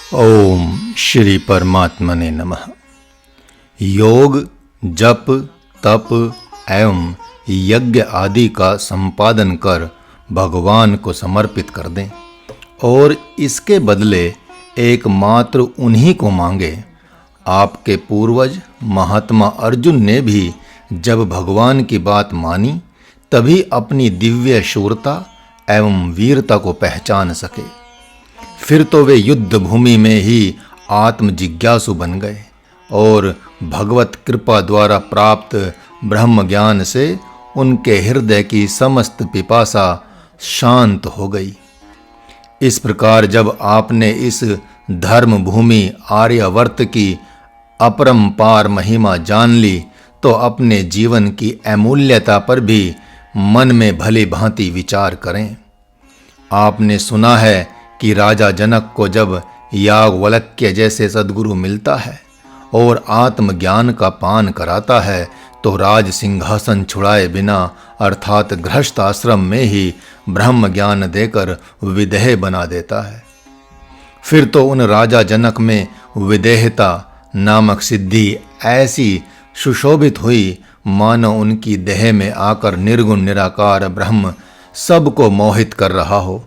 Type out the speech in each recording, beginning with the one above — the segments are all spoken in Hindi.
ओम श्री परमात्मने नमः। योग, जप, तप एवं यज्ञ आदि का संपादन कर भगवान को समर्पित कर दें और इसके बदले एकमात्र उन्हीं को मांगे। आपके पूर्वज महात्मा अर्जुन ने भी जब भगवान की बात मानी तभी अपनी दिव्य शूरता एवं वीरता को पहचान सके। फिर तो वे युद्ध भूमि में ही आत्म जिज्ञासु बन गए और भगवत कृपा द्वारा प्राप्त ब्रह्म ज्ञान से उनके हृदय की समस्त पिपासा शांत हो गई। इस प्रकार जब आपने इस धर्म भूमि आर्यावर्त की अपरंपार महिमा जान ली तो अपने जीवन की अमूल्यता पर भी मन में भली भांति विचार करें। आपने सुना है कि राजा जनक को जब याज्ञवल्क्य जैसे सद्गुरु मिलता है और आत्मज्ञान का पान कराता है तो राज सिंहासन छुड़ाए बिना अर्थात गृहस्थ आश्रम में ही ब्रह्म ज्ञान देकर विदेह बना देता है। फिर तो उन राजा जनक में विदेहता नामक सिद्धि ऐसी सुशोभित हुई मानो उनकी देह में आकर निर्गुण निराकार ब्रह्म सबको मोहित कर रहा हो।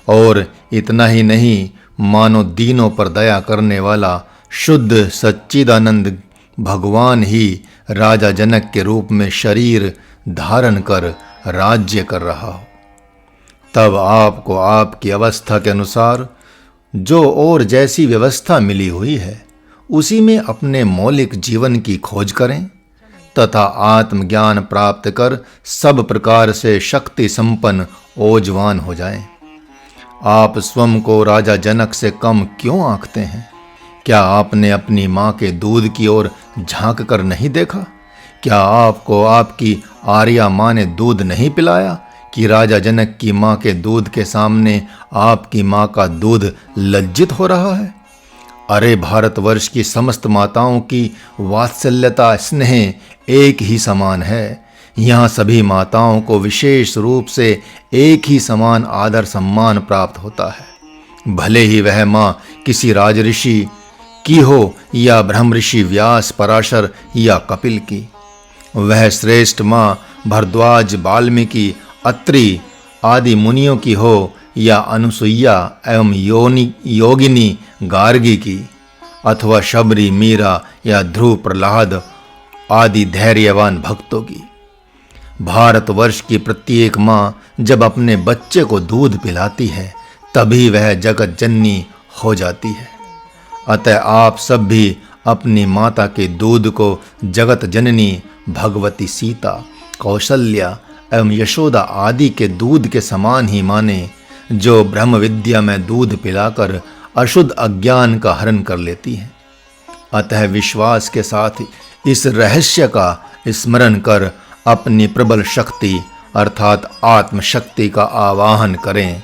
और इतना ही नहीं, मानो दीनों पर दया करने वाला शुद्ध सच्चिदानंद भगवान ही राजा जनक के रूप में शरीर धारण कर राज्य कर रहा हो। तब आपको आपकी अवस्था के अनुसार जो और जैसी व्यवस्था मिली हुई है उसी में अपने मौलिक जीवन की खोज करें तथा आत्मज्ञान प्राप्त कर सब प्रकार से शक्ति संपन्न ओजवान हो जाएं। आप स्वयं को राजा जनक से कम क्यों आंकते हैं? क्या आपने अपनी माँ के दूध की ओर झांक कर नहीं देखा? क्या आपको आपकी आर्या माँ ने दूध नहीं पिलाया कि राजा जनक की माँ के दूध के सामने आपकी माँ का दूध लज्जित हो रहा है? अरे भारतवर्ष की समस्त माताओं की वात्सल्यता स्नेह एक ही समान है। यहाँ सभी माताओं को विशेष रूप से एक ही समान आदर सम्मान प्राप्त होता है। भले ही वह माँ किसी राजऋषि की हो या ब्रह्म ऋषि व्यास, पराशर या कपिल की। वह श्रेष्ठ माँ भरद्वाज, वाल्मीकि, अत्रि आदि मुनियों की हो या अनुसुईया एवं योगिनी गार्गी की, अथवा शबरी, मीरा या ध्रुव, प्रहलाद आदि धैर्यवान भक्तों की। भारतवर्ष की प्रत्येक माँ जब अपने बच्चे को दूध पिलाती है तभी वह जगत जननी हो जाती है। अतः आप सब भी अपनी माता के दूध को जगत जननी भगवती सीता, कौशल्या एवं यशोदा आदि के दूध के समान ही माने, जो ब्रह्म विद्या में दूध पिलाकर अशुद्ध अज्ञान का हरण कर लेती है। अतः विश्वास के साथ इस रहस्य का स्मरण कर अपनी प्रबल शक्ति अर्थात आत्मशक्ति का आवाहन करें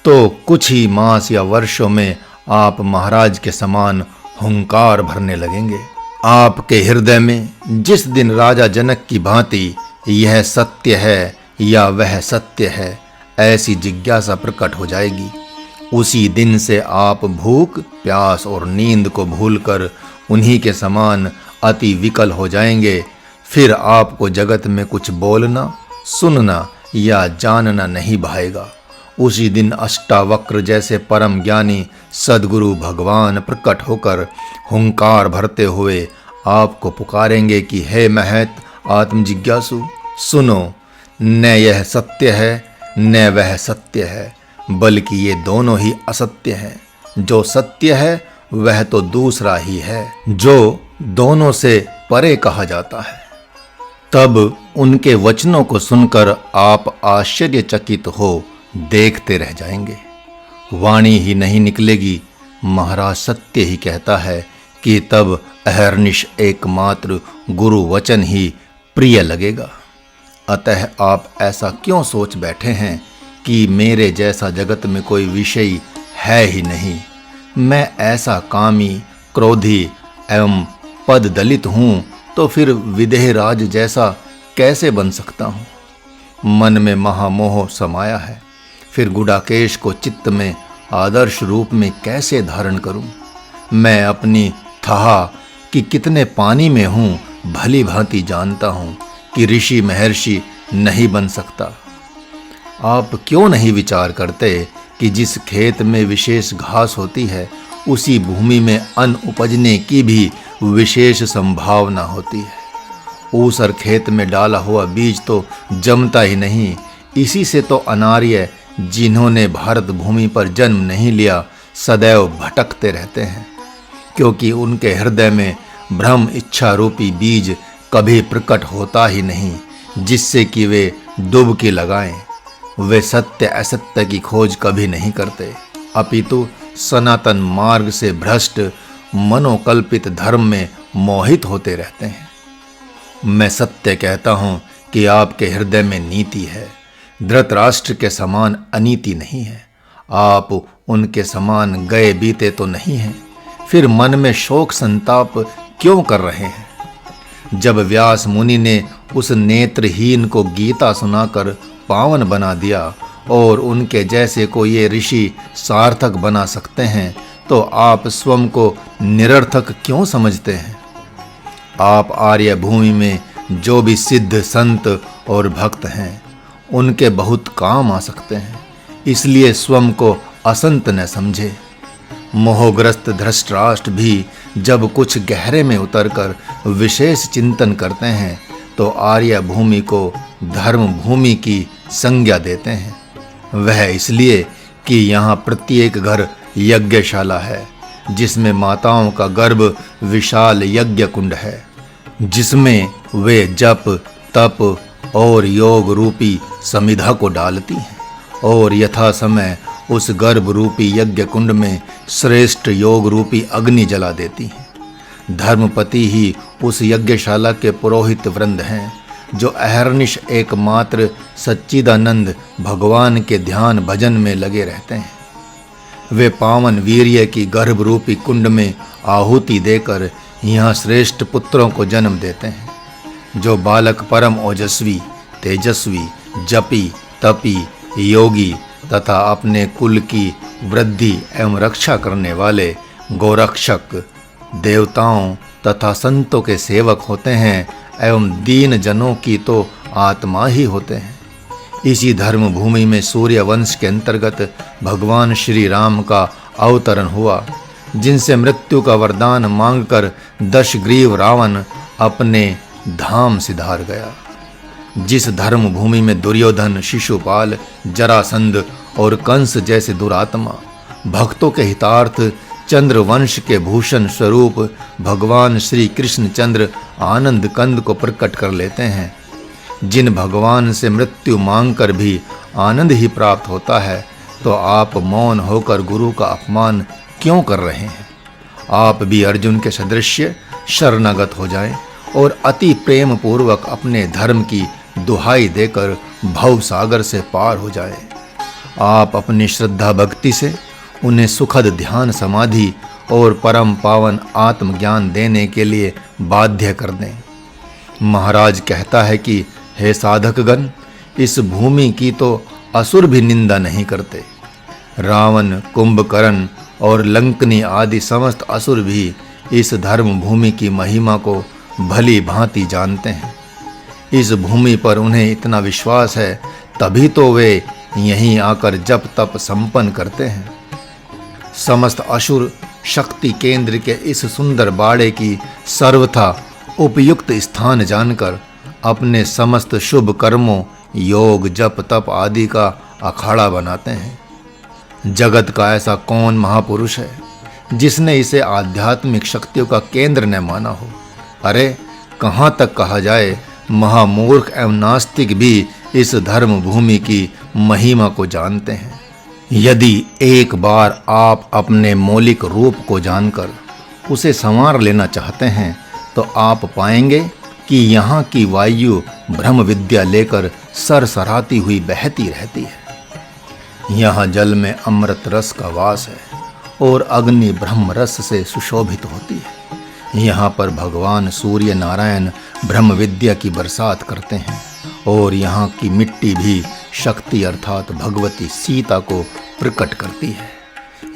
तो कुछ ही मास या वर्षों में आप महाराज के समान हुंकार भरने लगेंगे। आपके हृदय में जिस दिन राजा जनक की भांति यह सत्य है या वह सत्य है ऐसी जिज्ञासा प्रकट हो जाएगी, उसी दिन से आप भूख, प्यास और नींद को भूलकर उन्हीं के समान अति विकल हो जाएंगे। फिर आपको जगत में कुछ बोलना, सुनना या जानना नहीं भाएगा। उसी दिन अष्टावक्र जैसे परम ज्ञानी सद्गुरु भगवान प्रकट होकर हुंकार भरते हुए आपको पुकारेंगे कि हे महत आत्म जिज्ञासु, सुनो, न यह सत्य है न वह सत्य है, बल्कि ये दोनों ही असत्य हैं। जो सत्य है वह तो दूसरा ही है जो दोनों से परे कहा जाता है। तब उनके वचनों को सुनकर आप आश्चर्यचकित हो देखते रह जाएंगे। वाणी ही नहीं निकलेगी, महाराज सत्य ही कहता है कि तब अहर्निश एकमात्र गुरु वचन ही प्रिय लगेगा। अतः आप ऐसा क्यों सोच बैठे हैं कि मेरे जैसा जगत में कोई विषय है ही नहीं? मैं ऐसा कामी, क्रोधी एवं पद दलित हूँ तो फिर विदेह राज जैसा कैसे बन सकता हूँ? मन में महामोह समाया है। फिर गुडाकेश को चित्त में आदर्श रूप में कैसे धारण करूं? मैं अपनी थाह कि कितने पानी में हूं भली भांति जानता हूं कि ऋषि महर्षि नहीं बन सकता। आप क्यों नहीं विचार करते कि जिस खेत में विशेष घास होती है उसी भूमि में अन्न उपजने की भी विशेष संभावना होती है। ऊसर खेत में डाला हुआ बीज तो जमता ही नहीं। इसी से तो अनार्य जिन्होंने भारत भूमि पर जन्म नहीं लिया सदैव भटकते रहते हैं, क्योंकि उनके हृदय में ब्रह्म इच्छा रूपी बीज कभी प्रकट होता ही नहीं जिससे कि वे डुबकी लगाएं। वे सत्य असत्य की खोज कभी नहीं करते, अपितु सनातन मार्ग से भ्रष्ट मनोकल्पित धर्म में मोहित होते रहते हैं। मैं सत्य कहता हूं कि आपके हृदय में नीति है, धृतराष्ट्र के समान अनीति नहीं है। आप उनके समान गए बीते तो नहीं हैं, फिर मन में शोक संताप क्यों कर रहे हैं? जब व्यास मुनि ने उस नेत्रहीन को गीता सुनाकर पावन बना दिया और उनके जैसे को ये ऋषि सार्थक बना सकते हैं, तो आप स्वयं को निरर्थक क्यों समझते हैं? आप आर्य भूमि में जो भी सिद्ध संत और भक्त हैं उनके बहुत काम आ सकते हैं, इसलिए स्वयं को असंत न समझे। मोहग्रस्त धृतराष्ट्र भी जब कुछ गहरे में उतरकर विशेष चिंतन करते हैं तो आर्य भूमि को धर्म भूमि की संज्ञा देते हैं। वह इसलिए कि यहाँ प्रत्येक घर यज्ञशाला है, जिसमें माताओं का गर्भ विशाल यज्ञ कुंड है, जिसमें वे जप तप और योग रूपी समिधा को डालती हैं और यथा समय उस गर्भ रूपी यज्ञ कुंड में श्रेष्ठ योग रूपी अग्नि जला देती हैं। धर्मपति ही उस यज्ञशाला के पुरोहित वृंद हैं, जो अहर्निश एकमात्र सच्चिदानंद भगवान के ध्यान भजन में लगे रहते हैं। वे पावन वीर्य की गर्भ रूपी कुंड में आहुति देकर यहाँ श्रेष्ठ पुत्रों को जन्म देते हैं, जो बालक परम ओजस्वी, तेजस्वी, जपी, तपी, योगी तथा अपने कुल की वृद्धि एवं रक्षा करने वाले गोरक्षक, देवताओं तथा संतों के सेवक होते हैं एवं दीन जनों की तो आत्मा ही होते हैं। इसी धर्म भूमि में सूर्य वंश के अंतर्गत भगवान श्री राम का अवतरण हुआ, जिनसे मृत्यु का वरदान मांगकर दशग्रीव रावण अपने धाम सिधार गया। जिस धर्म भूमि में दुर्योधन, शिशुपाल, जरासंध और कंस जैसे दुरात्मा भक्तों के हितार्थ चंद्रवंश के भूषण स्वरूप भगवान श्री कृष्णचंद्र आनंद कंद को प्रकट कर लेते हैं, जिन भगवान से मृत्यु मांगकर भी आनंद ही प्राप्त होता है, तो आप मौन होकर गुरु का अपमान क्यों कर रहे हैं? आप भी अर्जुन के सदृश्य शरणागत हो जाएं और अति प्रेम पूर्वक अपने धर्म की दुहाई देकर भव सागर से पार हो जाएं। आप अपनी श्रद्धा भक्ति से उन्हें सुखद ध्यान समाधि और परम पावन आत्मज्ञान देने के लिए बाध्य कर दें। महाराज कहता है कि हे साधकगण, इस भूमि की तो असुर भी निंदा नहीं करते। रावण, कुंभकर्ण और लंकनी आदि समस्त असुर भी इस धर्म भूमि की महिमा को भली भांति जानते हैं। इस भूमि पर उन्हें इतना विश्वास है, तभी तो वे यहीं आकर जप तप संपन्न करते हैं। समस्त असुर शक्ति केंद्र के इस सुंदर बाड़े की सर्वथा उपयुक्त स्थान जानकर अपने समस्त शुभ कर्मों, योग, जप तप आदि का अखाड़ा बनाते हैं। जगत का ऐसा कौन महापुरुष है जिसने इसे आध्यात्मिक शक्तियों का केंद्र न माना हो? अरे कहाँ तक कहा जाए, महामूर्ख एवं नास्तिक भी इस धर्म भूमि की महिमा को जानते हैं। यदि एक बार आप अपने मौलिक रूप को जानकर उसे संवार लेना चाहते हैं, तो आप पाएंगे कि यहाँ की वायु ब्रह्म विद्या लेकर सरसराती हुई बहती रहती है। यहाँ जल में अमृत रस का वास है और अग्नि ब्रह्म रस से सुशोभित होती है। यहाँ पर भगवान सूर्य नारायण ब्रह्म विद्या की बरसात करते हैं और यहाँ की मिट्टी भी शक्ति अर्थात भगवती सीता को प्रकट करती है।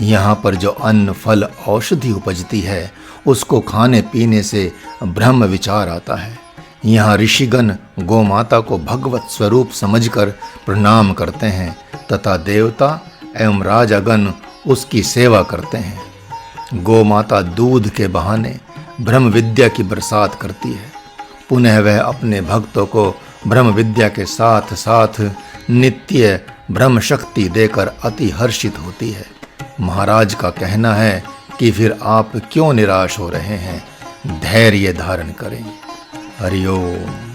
यहाँ पर जो अन्न फल औषधि उपजती है उसको खाने पीने से ब्रह्म विचार आता है। यहाँ ऋषिगण गोमाता को भगवत स्वरूप समझकर प्रणाम करते हैं तथा देवता एवं राजागण उसकी सेवा करते हैं। गोमाता दूध के बहाने ब्रह्म विद्या की बरसात करती है। पुनः वह अपने भक्तों को ब्रह्म विद्या के साथ साथ नित्य ब्रह्म शक्ति देकर अति हर्षित होती है। महाराज का कहना है कि फिर आप क्यों निराश हो रहे हैं, धैर्य धारण करें। हरि ओम।